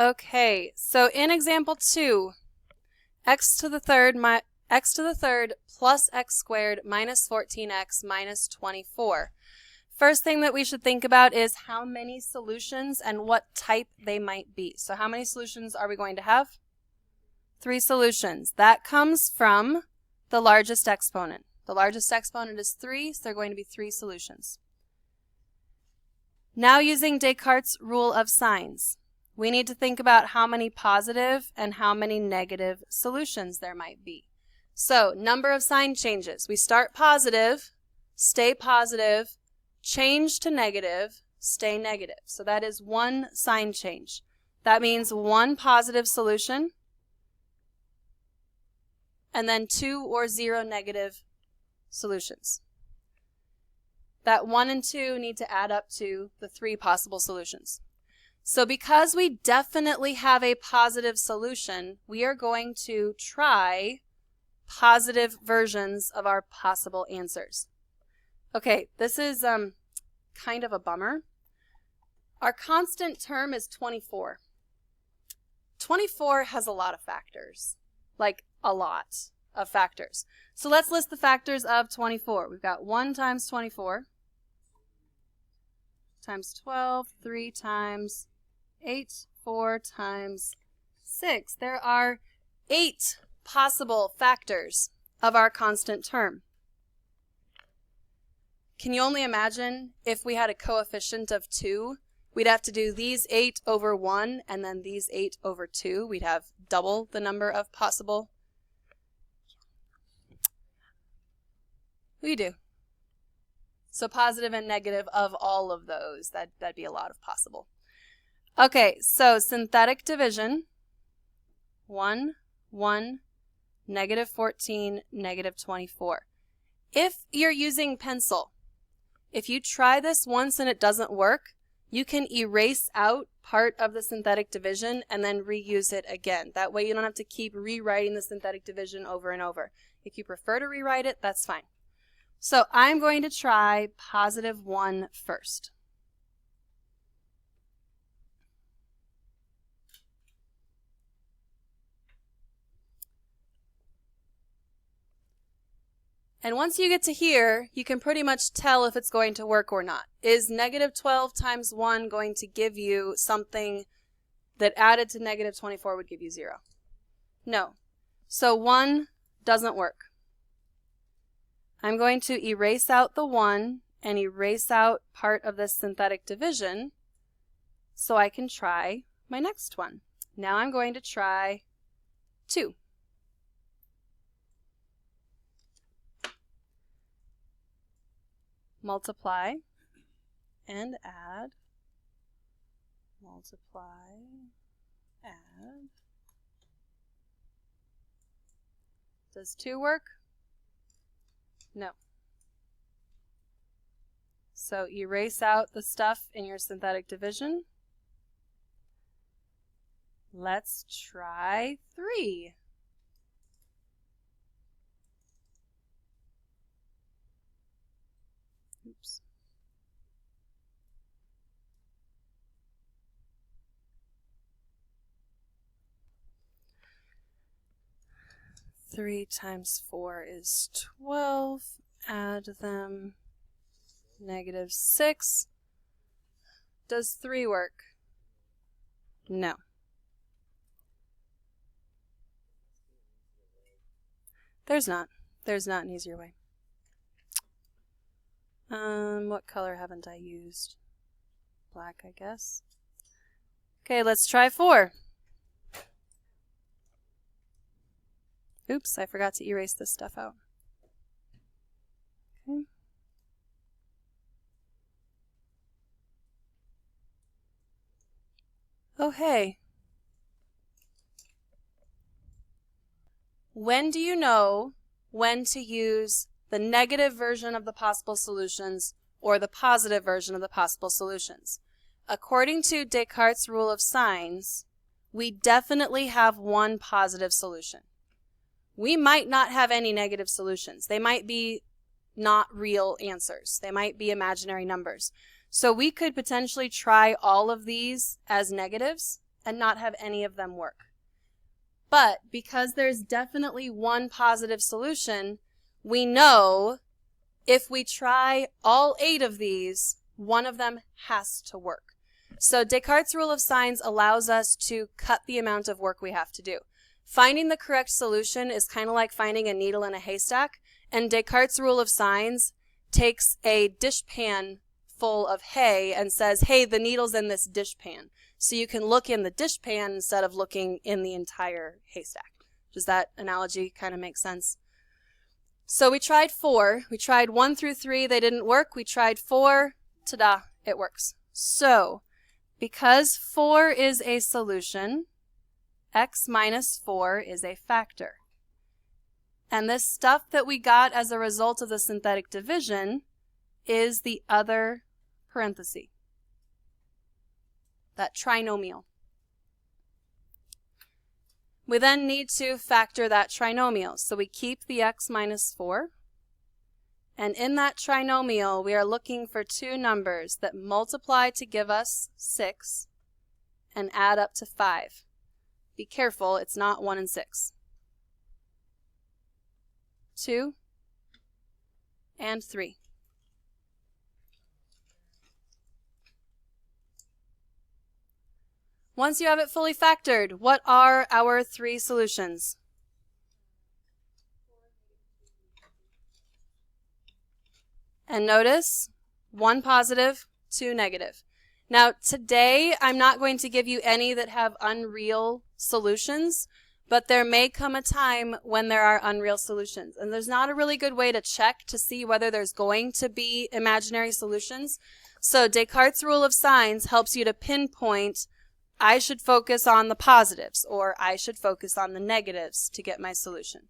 Okay, so in example 2, x to the third plus x squared minus 14x minus 24. First thing that we should think about is how many solutions and what type they might be. So how many solutions are we going to have? 3 solutions. That comes from the largest exponent. The largest exponent is 3, so there are going to be 3 solutions. Now using Descartes' Rule of Signs, we need to think about how many positive and how many negative solutions there might be. So, number of sign changes. We start positive, stay positive, change to negative, stay negative. So that is 1 sign change. That means 1 positive solution and then 2 or 0 negative solutions. That 1 and 2 need to add up to the 3 possible solutions. So because we definitely have a positive solution, we are going to try positive versions of our possible answers. Okay, this is kind of a bummer. Our constant term is 24. 24 has a lot of factors, like a lot of factors. So let's list the factors of 24. We've got 1 times 24 times 12, 3 times 8, 4 times 6. There are 8 possible factors of our constant term. Can you only imagine if we had a coefficient of 2? We'd have to do these 8 over 1 and then these 8 over 2. We'd have double the number of possible. We do. So positive and negative of all of those, that'd be a lot of possible. Okay, so synthetic division, 1, 1, negative 14, negative 24. If you're using pencil, if you try this once and it doesn't work, you can erase out part of the synthetic division and then reuse it again. That way you don't have to keep rewriting the synthetic division over and over. If you prefer to rewrite it, that's fine. So I'm going to try positive 1 first. And once you get to here, you can pretty much tell if it's going to work or not. Is negative 12 times 1 going to give you something that added to negative 24 would give you 0? No. So 1 doesn't work. I'm going to erase out the 1 and erase out part of this synthetic division so I can try my next one. Now I'm going to try 2. Multiply and add, multiply, add. Does 2 work? No. So erase out the stuff in your synthetic division. Let's try 3. Oops. Three times 4 is 12. Add them. Negative 6. Does 3 work? No. There's not. There's not an easier way. What color haven't I used? Black, I guess. Okay, let's try 4. Oops, I forgot to erase this stuff out. Okay. Oh, hey. When do you know when to use the negative version of the possible solutions or the positive version of the possible solutions? According to Descartes' Rule of Signs, we definitely have 1 positive solution. We might not have any negative solutions. They might be not real answers. They might be imaginary numbers. So we could potentially try all of these as negatives and not have any of them work. But because there's definitely one positive solution, we know if we try all 8 of these, one of them has to work. So Descartes' Rule of Signs allows us to cut the amount of work we have to do. Finding the correct solution is kind of like finding a needle in a haystack, and Descartes' Rule of Signs takes a dishpan full of hay and says, hey, the needle's in this dishpan. So you can look in the dishpan instead of looking in the entire haystack. Does that analogy kind of make sense? So we tried 4. We tried 1 through 3. They didn't work. We tried 4. Ta-da, it works. So because 4 is a solution, x minus 4 is a factor. And this stuff that we got as a result of the synthetic division is the other parenthesis, that trinomial. We then need to factor that trinomial. So we keep the x minus 4. And in that trinomial, we are looking for 2 numbers that multiply to give us 6 and add up to 5. Be careful, it's not 1 and 6. 2 and 3. Once you have it fully factored, what are our 3 solutions? And notice, 1 positive, 2 negative. Now, today, I'm not going to give you any that have unreal solutions, but there may come a time when there are unreal solutions. And there's not a really good way to check to see whether there's going to be imaginary solutions. So Descartes' Rule of Signs helps you to pinpoint, I should focus on the positives, or I should focus on the negatives to get my solution.